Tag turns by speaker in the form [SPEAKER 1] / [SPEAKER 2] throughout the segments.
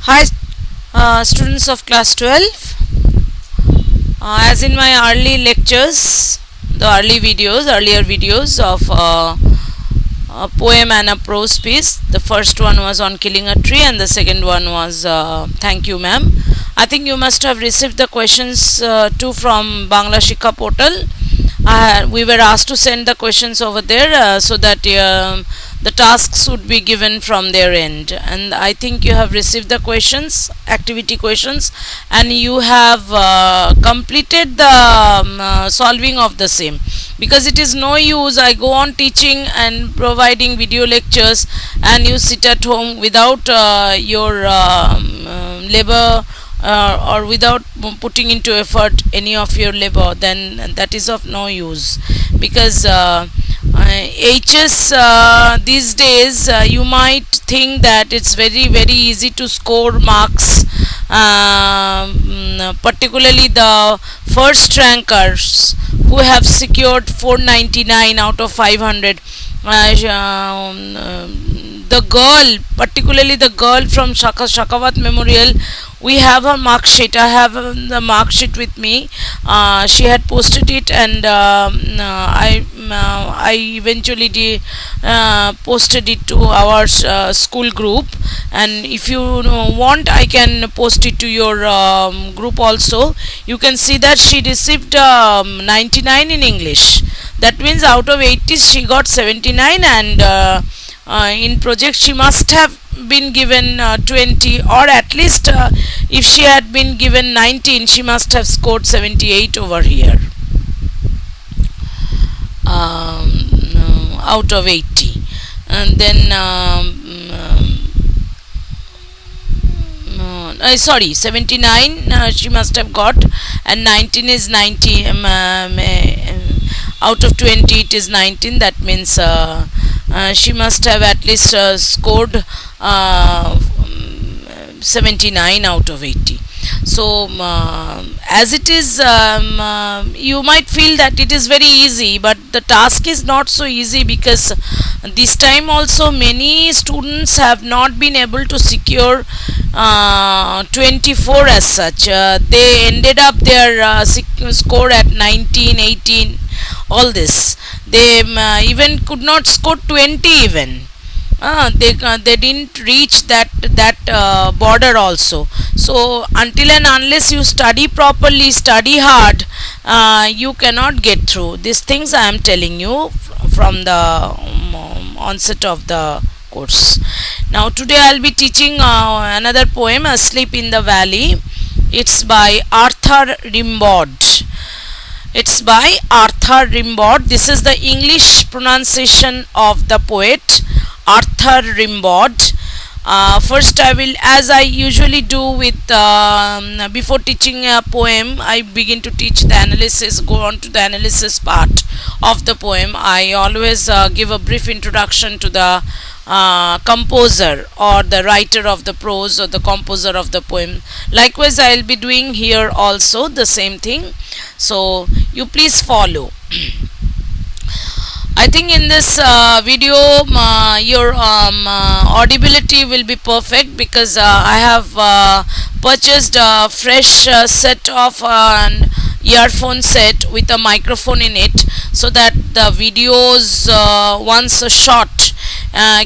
[SPEAKER 1] Hi, students of class 12. As in my early lectures, the earlier videos of a poem and a prose piece. The first one was on killing a tree, and the second one was thank you, ma'am. I think you must have received the questions too from Bangla Shikha portal. We were asked to send the questions over there so that the tasks would be given from their end, and I think you have received the questions, activity questions, and you have completed the solving of the same, because it is no use I go on teaching and providing video lectures and you sit at home without your labor or without putting into effort any of your labor. Then that is of no use, because HS these days you might think that it's very easy to score marks, particularly the first rankers who have secured 499 out of 500. The girl, particularly the girl from Shakavat Memorial, we have her mark sheet. I have the mark sheet with me. She had posted it, and I eventually posted it to our school group. And if you want, I can post it to your group also. You can see that she received 99 in English. That means out of 80 she got 79, and in project she must have been given 20, or at least if she had been given 19, she must have scored 78 over here, out of 80. And then sorry, 79 she must have got, and 19 is 90. Out of 20 it is 19. That means she must have at least scored 79 out of 80. So as it is, you might feel that it is very easy, but the task is not so easy, because this time also many students have not been able to secure 24 as such. They ended up their score at 19, 18, all this. They even could not score 20 even. They didn't reach that border also. So until and unless you study properly, study hard, you cannot get through these things. I am telling you from the onset of the course. Now today I'll be teaching another poem, Asleep in the Valley. It's by Arthur Rimbaud. It's by Arthur Rimbaud. This is the English pronunciation of the poet Arthur Rimbaud. First I will, as I usually do with before teaching a poem, I begin to teach the analysis, go on to the analysis part of the poem. I always give a brief introduction to the composer or the writer of the prose or the composer of the poem. Likewise I will be doing here also the same thing, so you please follow. I think in this video your audibility will be perfect, because I have purchased a fresh set of an earphone set with a microphone in it, so that the videos once shot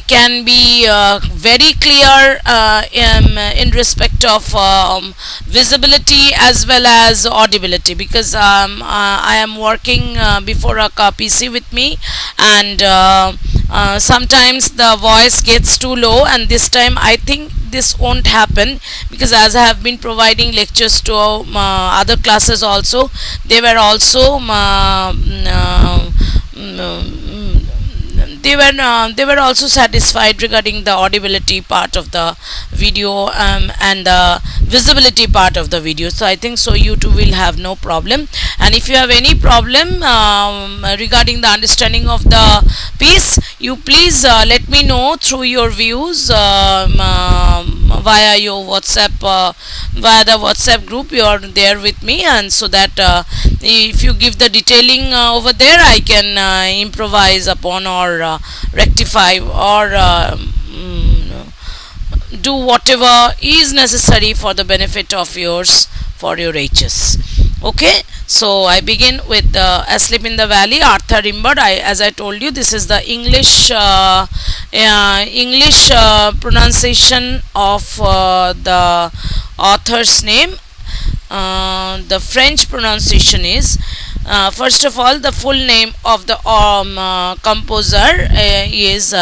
[SPEAKER 1] can be very clear in respect of visibility as well as audibility, because I am working before a PC with me, and sometimes the voice gets too low, and this time I think this won't happen, because as I have been providing lectures to other classes also, they were also they were also satisfied regarding the audibility part of the video and the visibility part of the video. So I think so you too will have no problem, and if you have any problem regarding the understanding of the piece, you please let me know through your views via your WhatsApp, via the WhatsApp group. You are there with me, and so that if you give the detailing over there, I can improvise upon or rectify or do whatever is necessary for the benefit of yours for your HS. Okay, so I begin with Asleep in the Valley, Arthur Rimbaud. As I told you, this is the English pronunciation of the author's name. The French pronunciation is, first of all, the full name of the composer is,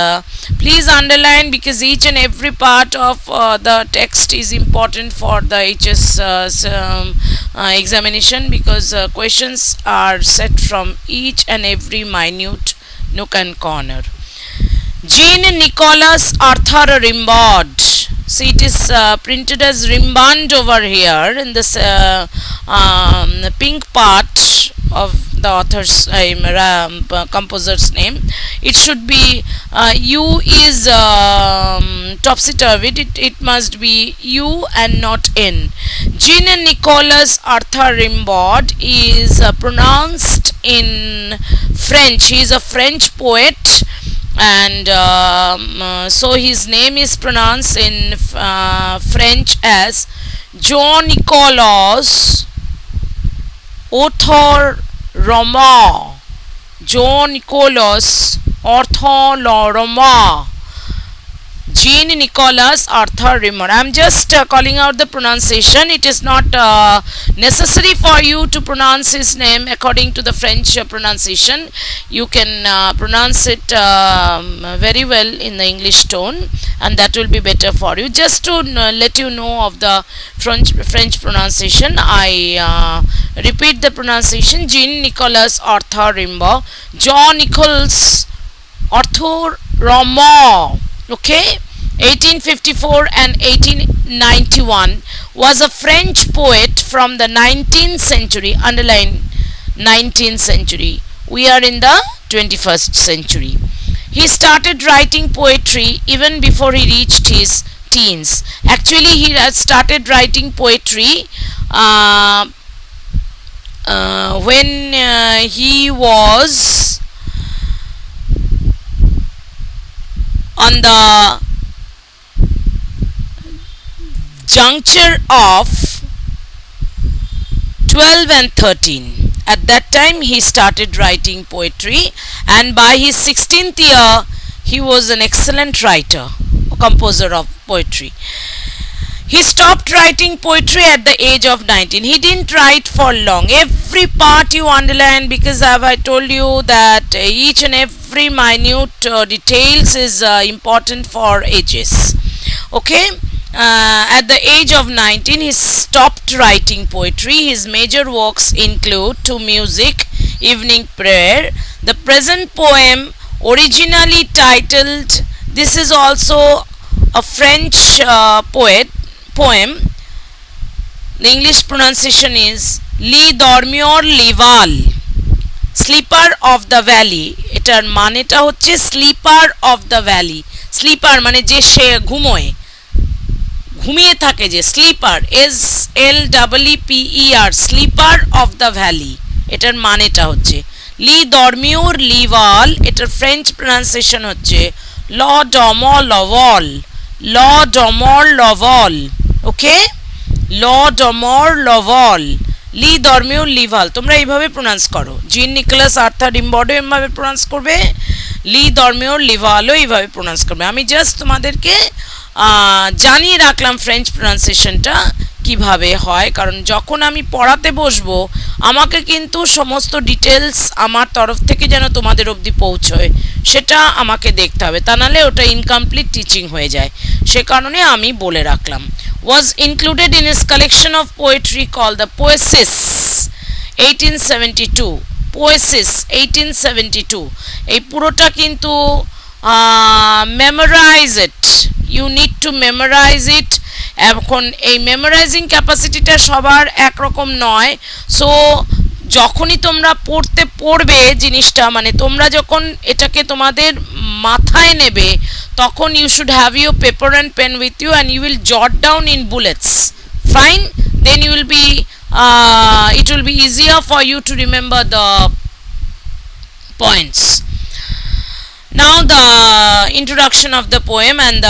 [SPEAKER 1] please underline, because each and every part of the text is important for the HS examination, because questions are set from each and every minute nook and corner. Jean Nicolas Arthur Rimbaud. See, it is printed as Rimbaud over here in this pink part of the author's composer's name. It should be U is topsy-turvy. It must be U and not N. Jean Nicolas Arthur Rimbaud is pronounced in French. He is a French poet, and so his name is pronounced in French as Jean Nicolas Arthur Rimbaud. Jean Nicolas Arthur Rimbaud. Jean Nicolas Arthur Rimbaud. I am just calling out the pronunciation. It is not necessary for you to pronounce his name according to the French pronunciation. You can pronounce it very well in the English tone, and that will be better for you. Just to let you know of the French pronunciation, I repeat the pronunciation: Jean Nicolas Arthur Rimbaud. Jean Nicolas Arthur Rimbaud. Okay, 1854 and 1891, was a French poet from the 19th century. Underline 19th century. We are in the 21st century. He started writing poetry even before he reached his teens. Actually, he had started writing poetry when he was on the juncture of 12 and 13. At that time he started writing poetry, and by his 16th year he was an excellent writer, a composer of poetry. He stopped writing poetry at the age of 19. He didn't write for long. Every part you underline, because I told you that each and every minute details is important for ages. Okay. At the age of 19, he stopped writing poetry. His major works include To Music, Evening Prayer. The present poem, originally titled, this is also a French poem. The English pronunciation is Li Dormior Lival, Sleeper of the Valley. এটার মানেটা হচ্ছে sleeper of the valley. Sleeper মানে যে সে ঘুমোয়, ঘুমিয়ে থাকে, যে sleeper, SLEEPER, sleeper of the valley, এটার মানেটা হচ্ছে লি দরমিওর লিভাল। এটার ফ্রেঞ্চ প্রনাউন্সিয়েশন হচ্ছে ল ডমর লভল, ল ডমর লভল। ওকে, ল ডমর লভল, লি দরমিওর লিভাল। তোমরা এইভাবে প্রনাউন্স করো। জিন নিকোলাস আর্থার রিম্বাউডও এইভাবে প্রনাউন্স করবে, লি দরমিওর লিভালও এইভাবে প্রনাউন্স করবে। আমি জাস্ট তোমাদেরকে জানিয়ে রাখলাম ফ্রেঞ্চ প্রনাউন্সিয়েশনটা কিভাবে হয়, কারণ যখন আমি পড়াতে বসবো আমাকে কিন্তু সমস্ত ডিটেলস আমার তরফ থেকে যেন তোমাদের অবধি পৌঁছয় সেটা আমাকে দেখতে হবে, তা নাহলে ওটা ইনকমপ্লিট টিচিং হয়ে যায়। সে কারণে আমি বলে রাখলাম। was included in his collection of poetry called the Poesis 1872. Poesis 1872, এই পুরোটা কিন্তু memorize it, you need to memorize it। এখন এই মেমোরাইজিং ক্যাপাসিটিটা সবার একরকম নয়। সো যখনই তোমরা পড়বে জিনিসটা, মানে তোমরা যখন এটাকে তোমাদের মাথায় নেবে, তখন you should have your paper and pen with you and you will jot down in bullets. Fine, then you will be it will be easier for you to remember the points. Now the introduction of the poem and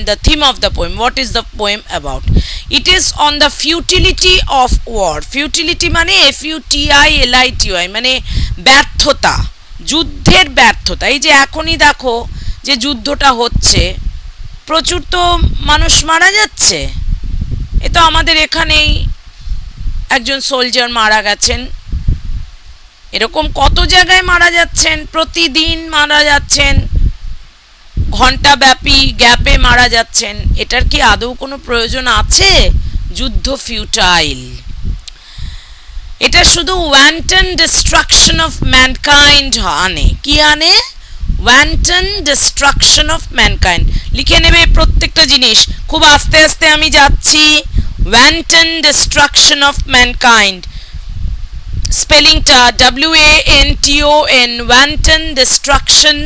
[SPEAKER 1] the theme of the poem. What is the poem about? It is on the futility of war. Futility মানে FUTILITY মানে ব্যর্থতা, যুদ্ধের ব্যর্থতা। এই যে এখনই দেখো যে যুদ্ধটা হচ্ছে, প্রচুর তো মানুষ মারা যাচ্ছে। এ তো আমাদের এখানেই একজন সোলজার মারা গেছেন, এরকম কত জায়গায় মারা যাচ্ছেন, প্রতিদিন মারা যাচ্ছেন, ঘণ্টাব্যাপী গ্যাপে মারা যাচ্ছেন। এটার কি আদৌ কোনো প্রয়োজন আছে? যুদ্ধ ফিউটাইল। এটা শুধু ওয়ান্টন ডিস্ট্রাকশন অফ ম্যানকাইন্ড আনে। কি আনে? Wanton destruction of mankind. লিখে নেবে প্রত্যেকটা জিনিস, খুব আস্তে আস্তে আমি যাচ্ছি। ওয়ান্টন ডিস্ট্রাকশন অফ ম্যানকাইন্ড, স্পেলিংটা WANTON, wanton destruction,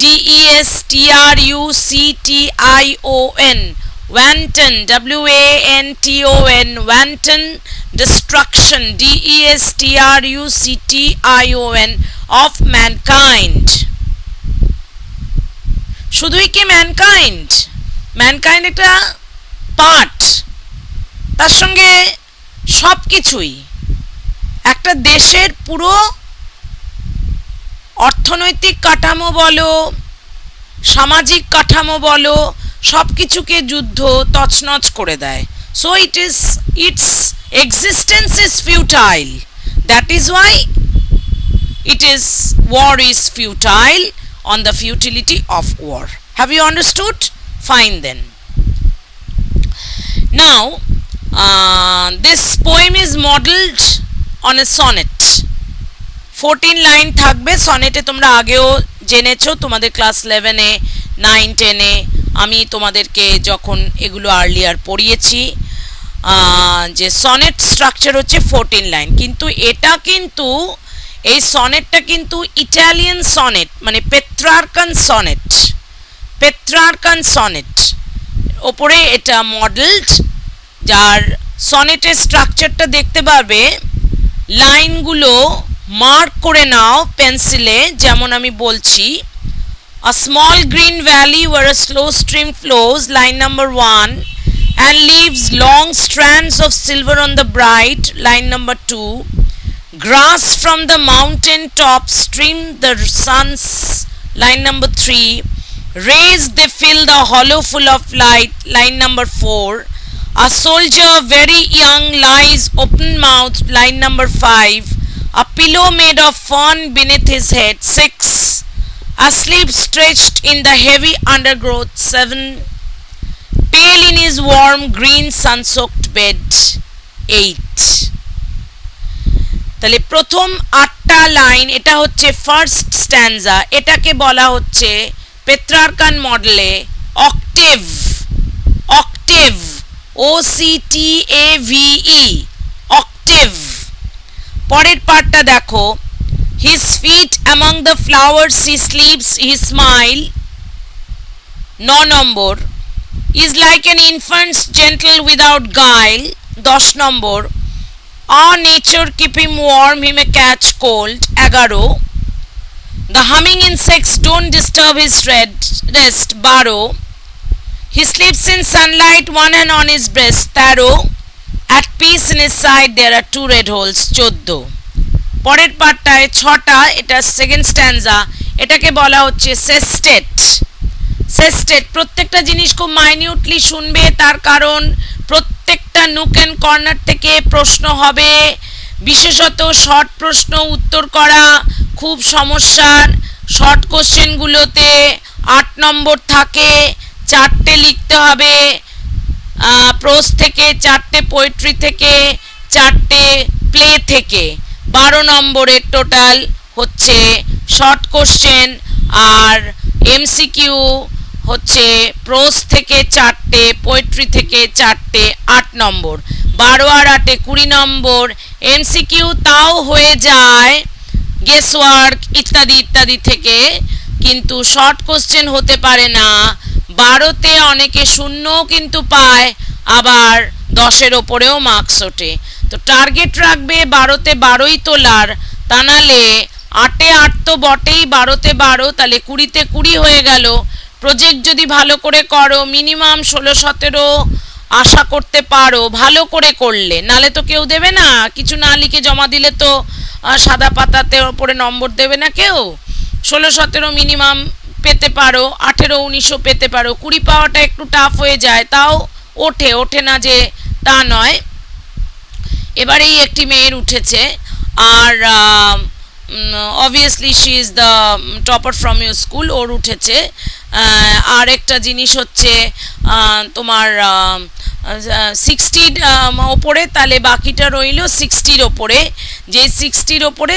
[SPEAKER 1] DESTRUCTION, wanton, WANTON, wanton destruction, DESTRUCTION of mankind. শুধুই কি ম্যানকাইন্ড? ম্যানকাইন্ড একটা পার্ট, তার সঙ্গে সব কিছুই। একটা দেশের পুরো অর্থনৈতিক কাঠামো বলো, সামাজিক কাঠামো বলো, সব কিছুকে যুদ্ধ তছনছ করে দেয়। So it's existence is futile. That is Y war is futile, on the futility of war. Have you understood? Fine then. Now this poem is modeled on a sonnet. 14 line থাকবে। সনেটে তোমরা আগেও জেনেছো, তোমাদের ক্লাস 11-এ 9-10-এ আমি তোমাদেরকে যখন এগুলো earlier পড়িয়েছি, যে sonnet structure হচ্ছে 14 লাইন। কিন্তু এটা কিন্তু, এই সনেটটা কিন্তু ইটালিয়ান সনেট, মানে পেত্রার্কান সনেট, পেত্রার্কান সনেট ওপরে এটা মডেলড। যার সনেটের স্ট্রাকচারটা দেখতে পাবে, লাইনগুলো মার্ক করে নাও পেন্সিলে, যেমন আমি বলছি। A small green valley where a slow stream flows, line number 1, and leaves long strands of silver on the bright, line number 2. Grass from the mountain top stream the sun's, line number 3. Rays they fill the hollow full of light, line number 4. A soldier very young lies open mouthed, line number 5. A pillow made of fern beneath his head, 6. Asleep stretched in the heavy undergrowth, 7. Pale in his warm green sun-soaked bed, 8. তাহলে প্রথম 8টা line, এটা হচ্ছে first স্ট্যান্জা। এটাকে বলা হচ্ছে Petrarchan মডেলে octave. Octave, OCTAVE, octave. পরের পার্টটা দেখো, his feet among the flowers he sleeps, he smile, 9 number. is like an infant's gentle without guile, 10 number. our nature keep him warm, he may catch cold, 11। the humming insects don't disturb his rest, 12। he sleeps in sunlight, one hand on his breast, 13। at peace in his side there are 2 red holes, 14। পরের পার্টটায় 6টা, এটা second স্ট্যান্জা। এটাকে বলা হচ্ছে সেস্টেট। সেস্টেট, প্রত্যেকটা জিনিস খুব minutely শুনবে, তার কারণ প্রত্যেকটা নুক অ্যান্ড কর্নার থেকে প্রশ্ন হবে। বিশেষত শর্ট প্রশ্ন উত্তর করা খুব সমস্যার। শর্ট কোশ্চেনগুলোতে 8 নম্বর থাকে, 4টে লিখতে হবে প্রোজ থেকে, 4টে পোয়েট্রি থেকে, 4টে প্লে থেকে। 12 নম্বরের টোটাল হচ্ছে শর্ট কোশ্চেন, আর MCQ হচ্ছে প্রোজ থেকে 4টে, পোয়েট্রি থেকে 4টে, 8 নম্বর। 12 আর 8-এ 20 নম্বর। MCQ তাও হয়ে যায় গেস ওয়ার্ক ইত্যাদি ইত্যাদি থেকে, কিন্তু শর্ট কোশ্চেন হতে পারে না। 12তে অনেকে 0 কিন্তু পায়, আবার 10-এর ওপরেও মার্কস ওঠে। তো টার্গেট রাখবে 12তে 12ই তোলার, তা নাহলে 8-এ 8 তো বটেই, 12-তে 12, তাহলে 20-তে 20 হয়ে গেল। প্রজেক্ট যদি ভালো করে করো মিনিমাম 16-17 আশা করতে পারো, ভালো করে করলে, নালে তো কেউ দেবে না। কিছু না লিখে জমা দিলে তো সাদা পাতাতে ওপরে নম্বর দেবে না কেউ। 16-17 মিনিমাম পেতে পারো, 18-19ও পেতে পারো। 20 পাওয়াটা একটু টাফ হয়ে যায়, তাও ওঠে না যে তা নয়। এবারেই একটি মেয়ের উঠেছে, আর obviously she is the topper from your school, ওর উঠেছে। আর একটা জিনিস হচ্ছে তোমার 60 ওপরে, তাহলে বাকিটা রইল 60-র ওপরে। যে 60-র ওপরে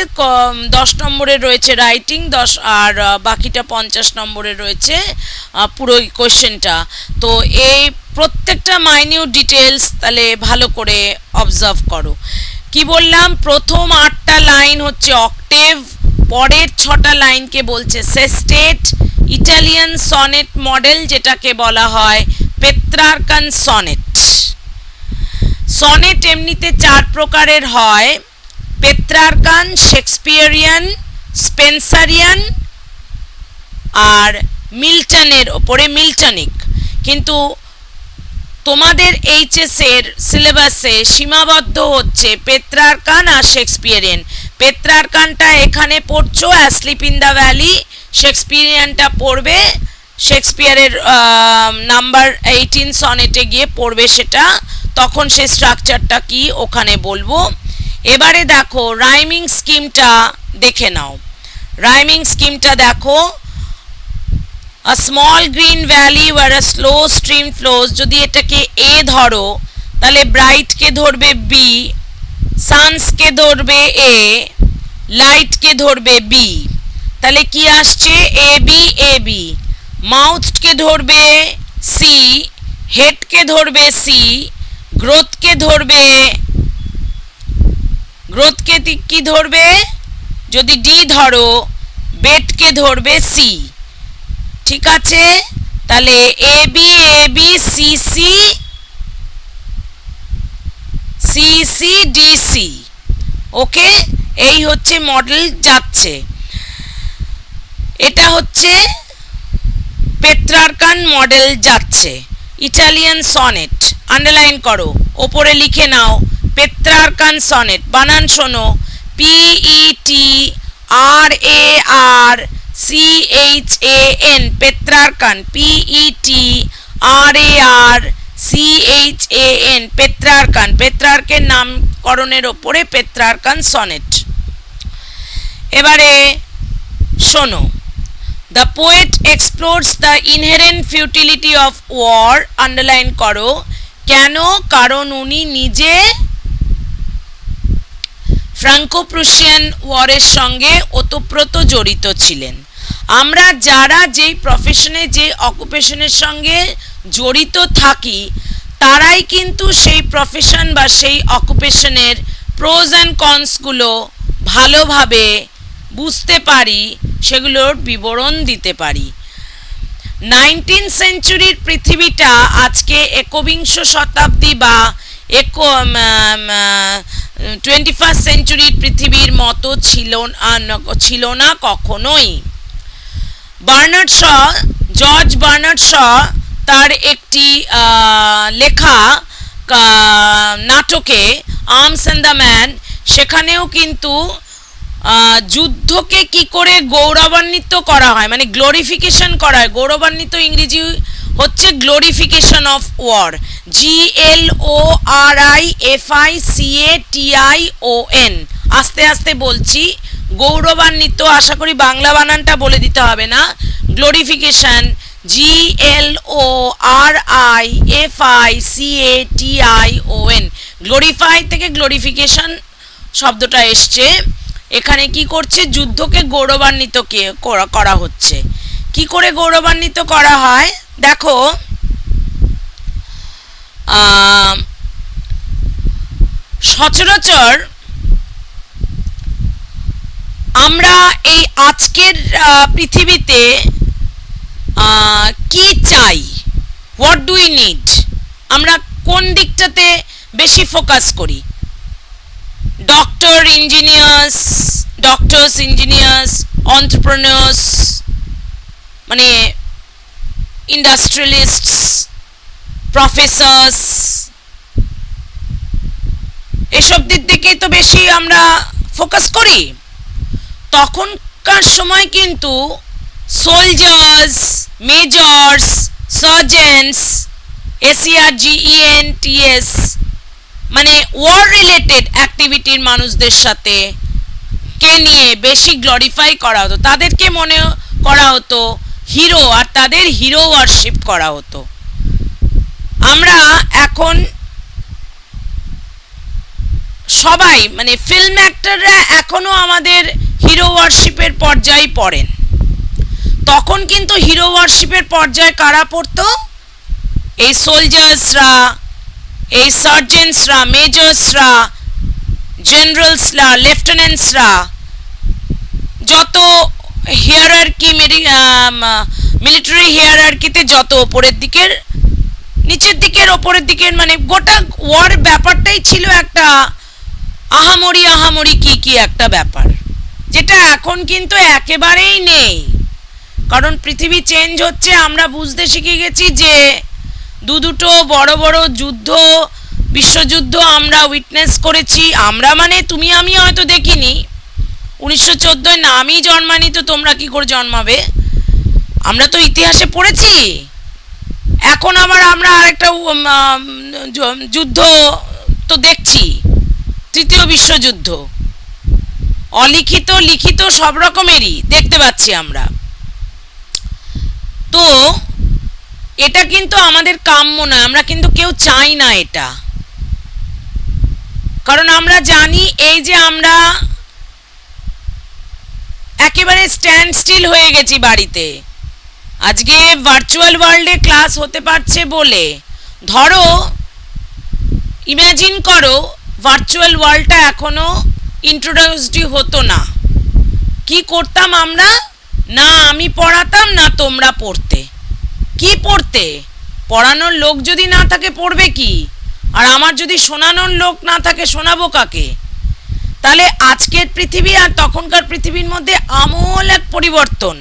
[SPEAKER 1] 10 নম্বরের রয়েছে রাইটিং, 10 আর বাকিটা 50 নম্বরের রয়েছে পুরো কোয়েশ্চেনটা। তো এই প্রত্যেকটা মাইনিউট ডিটেলস তাহলে ভালো করে অবজার্ভ করো। কি বললাম, প্রথম 8টা লাইন হচ্ছে অক্টেভ, পরের 6টা লাইনকে বলছে সেস্টেট, ইটালিয়ান সনেট মডেল যেটাকে বলা হয় পেত্রার্কান সনেট। সনেট এমনিতে 4 প্রকারের হয়, পেত্রার্কান, শেক্সপিয়ারিয়ান, স্পেন্সারিয়ান আর মিল্টনের ওপরে মিল্টনিক। কিন্তু তোমাদের এইচএস এর সিলেবাসে সীমাবদ্ধ হচ্ছে পেত্রার্কান আর শেক্সপিয়ারিয়ান। পেত্রার্কানটা এখানে পড়ছো অ্যাসলিপ ইন দ্য ভ্যালি, শেক্সপিয়ারিয়ানটা পড়বে শেক্সপিয়ারের নাম্বার 18 সনেটে গিয়ে পড়বে সেটা, তখন সেই স্ট্রাকচারটা কি ওখানে বলবো। এবারে দেখো রাইমিং স্কিমটা দেখে নাও। রাইমিং স্কিমটা দেখো, a small green valley where a slow stream flows, যদি এটাকে এ ধরো তাহলে ব্রাইট কে ধরবে বি, সানস কে ধরবে এ, লাইট কে ধরবে বি, তাহলে কি আসছে এ বি। মাউথ কে ধরবে সি, হেড কে ধরবে সি, গ্রোথ কে ধরবে, গ্রোথ কে কি ধরবে, যদি ডি ধরো বেট কে ধরবে সি। ঠিক আছে, তাহলে A B C C D C. Okay, এই হচ্ছে মডেল যাচ্ছে। এটা হচ্ছে পেত্রার্কান মডেল যাচ্ছে। ইটালিয়ান সনেট আন্ডারলাইন করো, ওপরে লিখে নাও পেত্রার্কান সনেট। বানান শোনো, PETRAR CHAN, Petrarchan, PETRAR CHAN, Petrarchan. পেত্রার্কের নামকরণের ওপরে পেত্রার্কান সনেট। এবারে শোনো, the poet explores the inherent futility of war. Underline করো, কেন? কারণ উনি নিজে ফ্রাঙ্কো প্রুশিয়ান ওয়ারের সঙ্গে ওতপ্রোত জড়িত ছিলেন। আমরা যারা যেই প্রফেশনে, যে অকুপেশনের সঙ্গে জড়িত থাকি, তারাই কিন্তু সেই প্রফেশন বা সেই অকুপেশনের প্রোজ অ্যান্ড কনসগুলো ভালোভাবে বুঝতে পারি, সেগুলোর বিবরণ দিতে পারি। 19th সেঞ্চুরির পৃথিবীটা আজকে 21শ শতাব্দী বা 21st সেঞ্চুরির পৃথিবীর মতো ছিল না কখনোই। জর্জ বার্নার্ড শ তার একটি লেখা নাটকে আর্মস অ্যান্ড দ্য ম্যান, সেখানেও কিন্তু যুদ্ধকে কি করে গৌরবান্বিত করা হয়, মানে গ্লোরিফিকেশন করা হয়। গৌরবান্বিত ইংরেজি হচ্ছে গ্লোরিফিকেশন অফ ওয়ার, GLORIFICATION। আস্তে আস্তে বলছি, গৌরবান্বিত, আশা করি বাংলা বানানটা বলে দিতে হবে না। গ্লোরিফিকেশন GLORIFICATION, গ্লোরিফাই থেকে গ্লোরিফিকেশন শব্দটা এসছে। এখানে কি করছে, যুদ্ধকে গৌরবান্বিত করা হচ্ছে। কি করে গৌরবান্বিত করা হয় দেখো, সচরাচর আমরা এই আজকের পৃথিবীতে কি চাই, হোয়াট ডু উই নিড, আমরা কোন দিকটাতে বেশি ফোকাস করি? Doctor, engineers, doctors, engineers, entrepreneurs, মানে ইন্ডাস্ট্রিয়ালিস্টস, প্রফেসর্স, এসব দিক থেকেই তো বেশি আমরা ফোকাস করি। তখনকার সময় কিন্তু সোলজার্স, মেজর্স, সার্জেন্টস, SERGENTS, মানে ওয়ার রিলেটেড অ্যাক্টিভিটির মানুষদের সাথে কে নিয়ে বেশি গ্লোরিফাই করা হতো, তাদেরকে মনে করা হতো হিরো, আর তাদের হিরো ওয়ারশিপ করা হতো। আমরা এখন সবাই মানে ফিল্ম অ্যাক্টররা এখনো আমাদের হিরো ওয়ারশিপের পর্যায়ে পড়েন। তখন কিন্তু হিরো ওয়ারশিপের পর্যায়ে কারা পড়তো? এই সোলজার্সরা, এই সার্জেন্টসরা, মেজর্সরা, জেনারেলসরা, লেফটেন্যান্টসরা, যত হিয়ারার্কি মিলিটারি হিয়ারার্কিতে যত ওপরের দিকের, নিচের দিকের, ওপরের দিকের, মানে গোটা ওয়ার ব্যাপারটাই ছিল একটা আহামরি কি একটা ব্যাপার, যেটা এখন কিন্তু একেবারেই নেই। কারণ পৃথিবী চেঞ্জ হচ্ছে, আমরা বুঝতে শিখে গেছি যে দুটো বড় বড় যুদ্ধ, বিশ্বযুদ্ধ আমরা উইটনেস করেছি। আমরা মানে তুমি আমি হয়তো দেখিনি, 1914 না আমি জন্মানি, তো তোমরা কি করে জন্মাবে? আমরা তো ইতিহাসে পড়েছি। এখন আবার আমরা আরেকটা যুদ্ধ তো দেখছি, তৃতীয় বিশ্বযুদ্ধ, অলিখিত লিখিত সব রকমেরই দেখতে পাচ্ছি আমরা। তো এটা কিন্তু আমাদের কাম্য নয়, আমরা কিন্তু কেউ চাই না এটা। কারণ আমরা জানি এই যে আমরা একেবারে স্ট্যান্ড স্টিল হয়ে গেছি বাড়িতে। আজকে ভার্চুয়াল ওয়ার্ল্ডে ক্লাস হতে পারছে বলে, ধরো ইমাজিন করো ভার্চুয়াল ওয়ার্ল্ডটা এখনো ইন্ট্রোডিউসডই হতো না, কি করতাম আমরা? না আমি পড়াতাম, না তোমরা পড়তে। কি পড়তে? পড়ানোর লোক যদি না থাকে পড়বে কি? আর আমার যদি শোনানোর লোক না থাকে শোনাবো কাকে? তাহলে আজকের পৃথিবী আর তখনকার পৃথিবীর মধ্যে আমূল এক পরিবর্তন।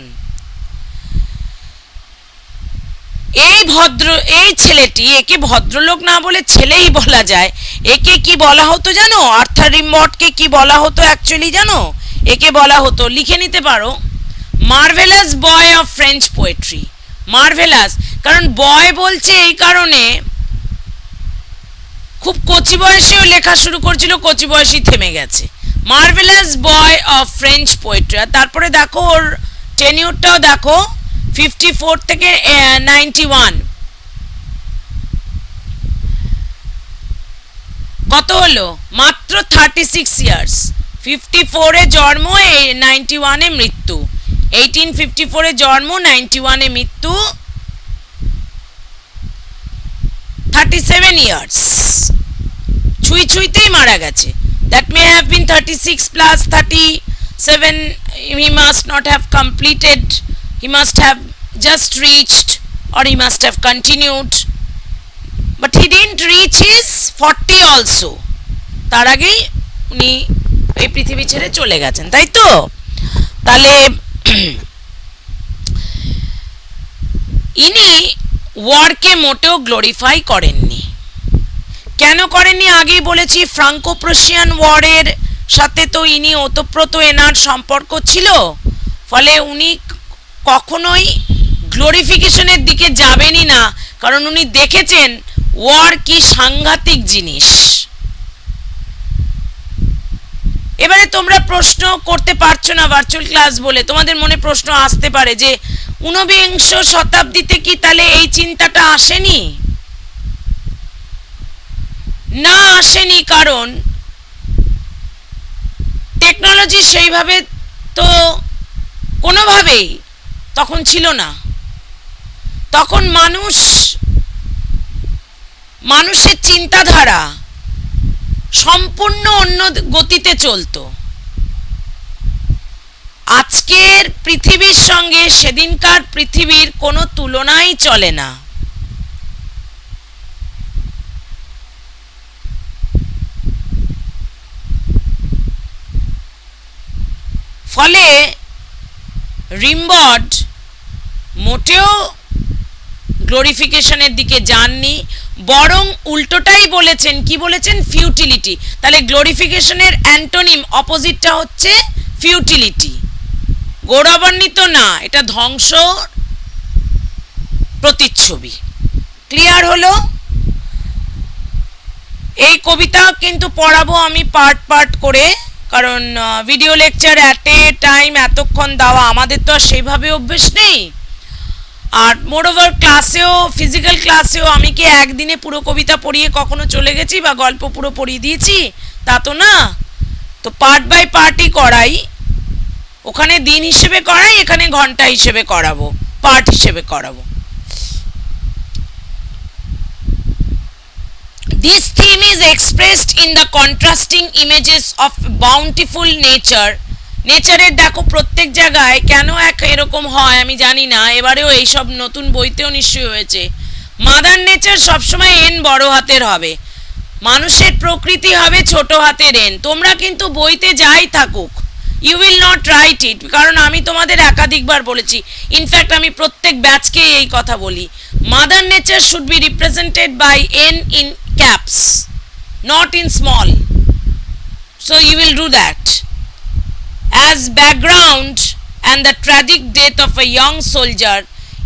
[SPEAKER 1] এই ছেলেটি, একে ভদ্রলোক না বলে ছেলেই বলা যায়, একে কি বলা হতো জানো? আর্থার রিমবটকে কি বলা হতো অ্যাকচুয়ালি জানো? একে বলা হতো, লিখে নিতে পারো, marvellous boy of French poetry. Marvellous, কারণ বয় বলছে এই কারণে, খুব কচি বয়সেও লেখা শুরু করছিল, কচি বয়সেই থেমে গেছে। Marvellous boy of French poetry. আর তারপরে দেখো ওর টেনিউরটাও দেখো, 54 থেকে 91, কত হলো? মাত্র 36 ইয়ার্স। 54-এ জন্ম, 91-এ মৃত্যু। 1854-এ জন্ম, 91-এ মৃত্যু, 37 ইয়ার্স। ছুঁইতেই মারা গেছে। That may have been 36 plus 37. He must not have completed. He must have just reached, or he must have continued. But he didn't reach his 40 also. তার আগেই উনি এই পৃথিবী ছেড়ে চলে গেছেন, তাই তো? তাহলে ইনি ওয়ারকে মোটেও গ্লোরিফাই করেননি। কেন করেননি? আগেই বলেছি, ফ্রাঙ্কো প্রুশিয়ান ওয়ারের সাথে তো ইনি ওতপ্রোত এনার সম্পর্ক ছিল, ফলে উনি কখনোই গ্লোরিফিকেশনের দিকে যাবেনই না, কারণ উনি দেখেছেন ওয়ার কি সাংঘাতিক জিনিস। এবারে তোমরা প্রশ্ন করতে পারছো না ভার্চুয়াল ক্লাস বলে, তোমাদের মনে প্রশ্ন আসতে পারে যে 19বিংশ শতাব্দীতে কি তাহলে এই চিন্তাটা আসেনি? না, আসেনি, কারণ টেকনোলজি সেইভাবে তো কোনোভাবেই তখন ছিল না। তখন মানুষের চিন্তাধারা সম্পূর্ণ অন্য গতিতে চলতো। আজকের পৃথিবীর সঙ্গে সেদিনকার পৃথিবীর কোনো তুলনাই চলে না। ফলে রিম্বড মোটেও গ্লোরিফিকেশনের দিকে যাননি, বরং উল্টোটাই বলেছেন। কি বলেছেন? ফিউটিলিটি। তাহলে গ্লোরিফিকেশনের অ্যান্টোনিম অপোজিটটা হচ্ছে ফিউটিলিটি। গৌরবান্বিত না, এটা ধ্বংস প্রতিচ্ছবি। ক্লিয়ার হলো? এই কবিতা কিন্তু পড়াবো আমি পার্ট পার্ট করে, কারণ video lecture at a time এতক্ষণ দেওয়া আমাদের তো আর সেইভাবে অভ্যেস নেই। আর মোরওভার ক্লাসেও, ফিজিক্যাল ক্লাসেও আমি কি একদিনে পুরো কবিতা পড়িয়ে কখনো চলে গেছি বা গল্প পুরো পড়িয়ে দিয়েছি? তা তো না। তো পার্ট বাই পার্টই করাই, ওখানে দিন হিসেবে করাই, এখানে ঘন্টা হিসেবে করাবো, পার্ট হিসেবে করাবো। This theme is expressed in the contrasting images of bountiful nature. নেচারের দেখো প্রত্যেক জায়গায় কেন এরকম হয় আমি জানি না, এবারেও এইসব নতুন বইতেও নিশ্চয়ই হয়েছে। মাদার নেচার সবসময় এন বড় হাতের হবে, মানুষের প্রকৃতি হবে ছোট হাতের এন। তোমরা কিন্তু বইতে যাই থাকুক, ইউ উইল নট রাইট ইট, কারণ আমি তোমাদের একাধিকবার বলেছি, ইনফ্যাক্ট আমি প্রত্যেক ব্যাচকে এই কথা বলি, mother nature should be represented by N in caps, not in small. So you will do that. As background and the tragic death of a young soldier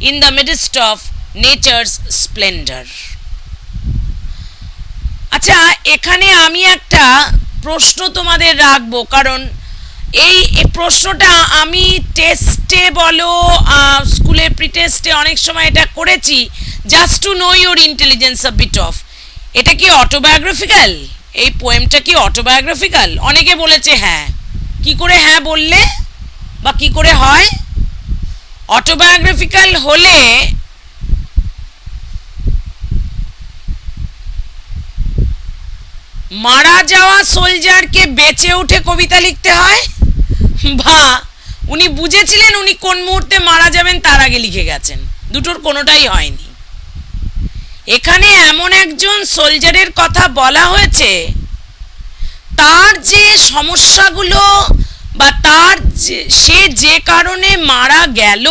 [SPEAKER 1] in the midst of nature's splendor. আচ্ছা, এখানে আমি একটা প্রশ্ন তোমাদের রাখবো, কারণ এই প্রশ্নটা আমি টেস্টে বলো, স্কুলে প্রি টেস্টে অনেক সময় এটা করেছি, just to know your intelligence a bit of. এটা কি অটোবায়োগ্রাফিক্যাল? এই পোয়েমটা কি অটোবায়োগ্রাফিক্যাল? অনেকে বলেছে হ্যাঁ। কি করে হ্যাঁ বললে বা কি করে হয়? অটোবায়োগ্রাফিক্যাল হলে মারা যাওয়া সোলজারকে বেঁচে উঠে কবিতা লিখতে হয়, বা উনি বুঝেছিলেন উনি কোন মুহূর্তে মারা যাবেন তার আগে লিখে গেছেন? দুটোর কোনোটাই হয়নি। এখানে এমন একজন সোলজারের কথা বলা হয়েছে, তার যে সমস্যাগুলো বা তার সে যে কারণে মারা গেল,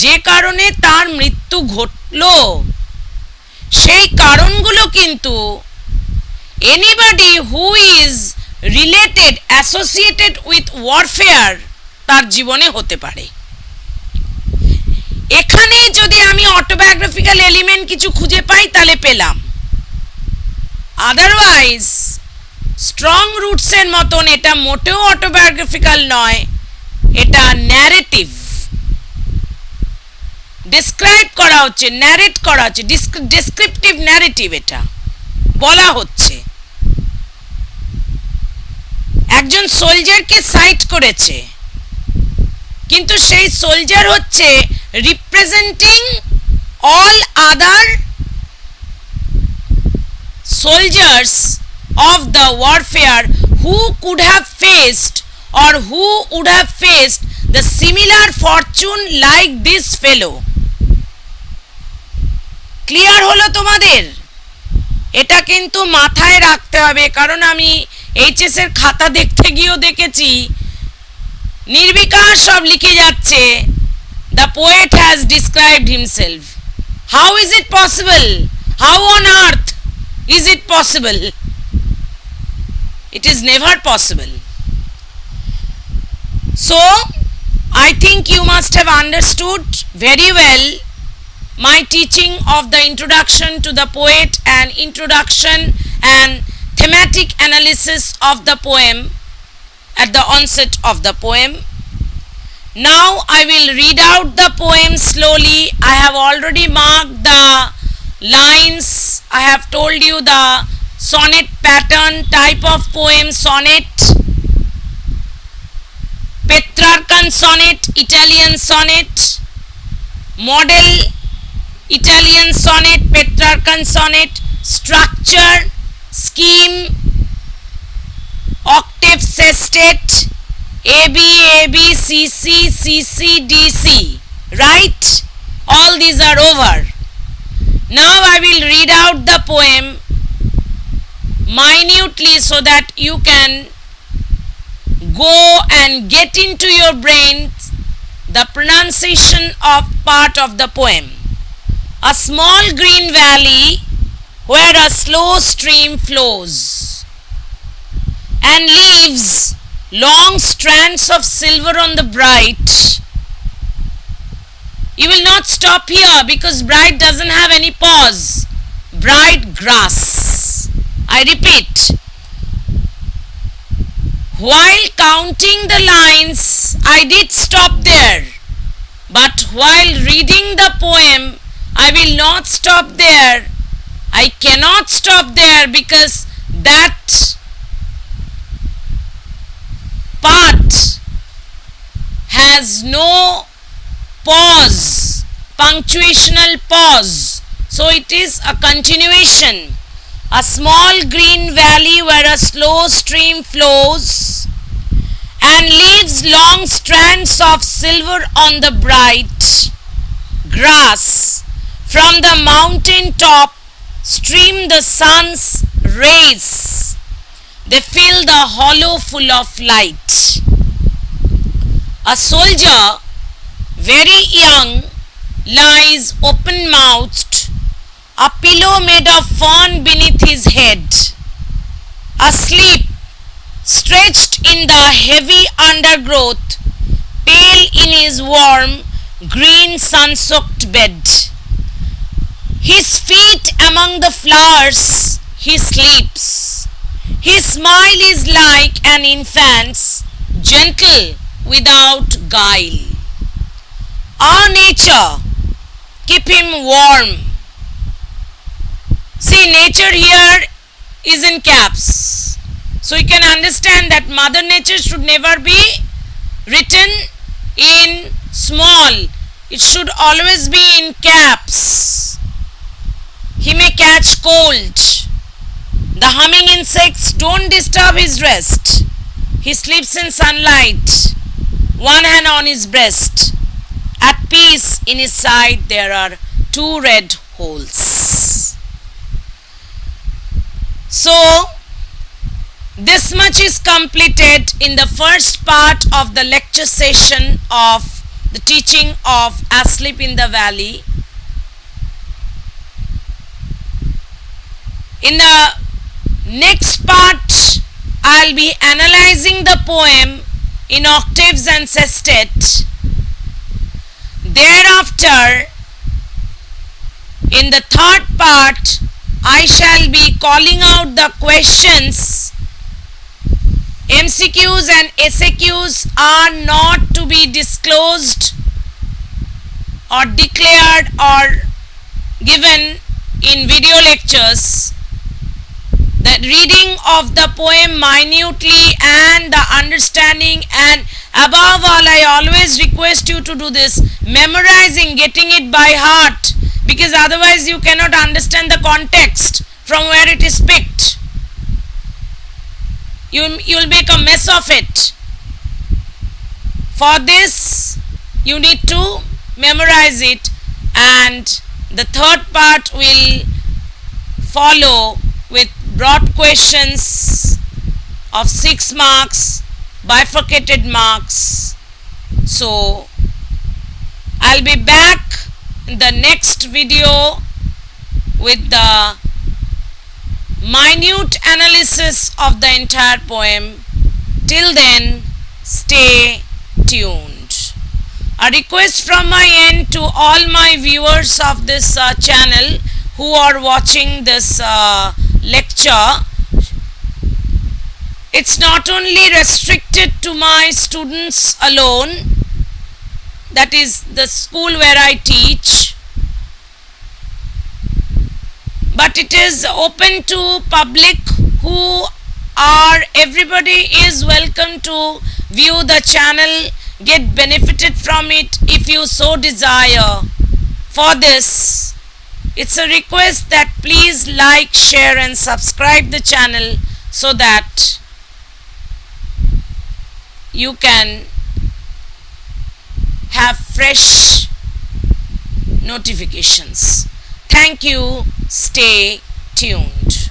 [SPEAKER 1] যে কারণে তার মৃত্যু ঘটল, সেই কারণগুলো কিন্তু anybody who is related, associated with warfare, তার জীবনে হতে পারে। এখানে যদি আমি অটোবায়োগ্রাফিক্যাল এলিমেন্ট কিছু খুঁজে পাই তাহলে পেলাম, আদারওয়াইজ স্ট্রং রুটসের মতন এটা মোটেও অটোবায়োগ্রাফিক্যাল নয়, এটা ন্যারেটিভ। ডিসক্রাইব করা হচ্ছে, ন্যারেট করা হচ্ছে, ডেসক্রিপটিভ ন্যারেটিভ, এটা বলা হচ্ছে। একজন সোলজারকে সাইট করেছে, কিন্তু সেই সোলজার হচ্ছে representing all other soldiers of the warfare who could have faced or who would have faced the similar fortune like this fellow. Clear হলো তোমাদের? এটা কিন্তু মাথায় রাখতে হবে, কারণ আমি এইচএস এর খাতা দেখতে গিয়েও দেখেছি নির্বিকার সব লিখে যাচ্ছে, the poet has described himself. How is it possible? How on earth is it possible? It is never possible. So, I think you must have understood very well my teaching of the introduction to the poet and introduction and thematic analysis of the poem at the onset of the poem. Now I will read out the poem slowly. I have already marked the lines. I have told you the sonnet pattern, type of poem, sonnet, Petrarchan sonnet, Italian sonnet, model, Italian sonnet, Petrarchan sonnet, structure, scheme, octave sestet, AB, AB, CC, CC, DC, right? All these are over. Now I will read out the poem minutely so that you can go and get into your brain the pronunciation of part of the poem. A small green valley where a slow stream flows and leaves long strands of silver on the bright. You will not stop here because bright doesn't have any pause. Bright grass. I repeat. While counting the lines, I did stop there. But while reading the poem, I will not stop there. I cannot stop there because that part has no pause, punctuational pause. So it is a continuation. A small green valley where a slow stream flows and leaves long strands of silver on the bright grass. From the mountain top stream the sun's rays. They fill the hollow full of light. A soldier, very young, lies open-mouthed, a pillow made of fern beneath his head. Asleep, stretched in the heavy undergrowth, pale in his warm, green sun-soaked bed. His feet among the flowers, he sleeps. His smile is like an infant's, gentle without guile. Our nature, keep him warm. See, nature here is in caps. So you can understand that Mother Nature should never be written in small. It should always be in caps. He may catch cold. The humming insects don't disturb his rest. He sleeps in sunlight, one hand on his breast. At peace in his side there are two red holes. So, this much is completed in the first part of the lecture session of the teaching of Asleep in the Valley. In the next part, I'll be analyzing the poem in octaves and sestet. Thereafter, in the third part, I shall be calling out the questions. MCQs and SAQs are not to be disclosed or declared or given in video lectures. The reading of the poem minutely and the understanding, and above all, I always request you to do this, memorizing, getting it by heart, because otherwise you cannot understand the context from where it is picked. You'll make a mess of it. For this, you need to memorize it, and the third part will follow with broad questions of 6 marks, bifurcated marks. So, I'll be back in the next video with the minute analysis of the entire poem. Till then, stay tuned. A request from my end to all my viewers of this channel who are watching this lecture. It's not only restricted to my students alone, that is the school where I teach, but it is open to public who are, everybody is welcome to view the channel, get benefited from it if you so desire. For this, it's a request that please like, share and subscribe the channel so that you can have fresh notifications. Thank you. Stay tuned.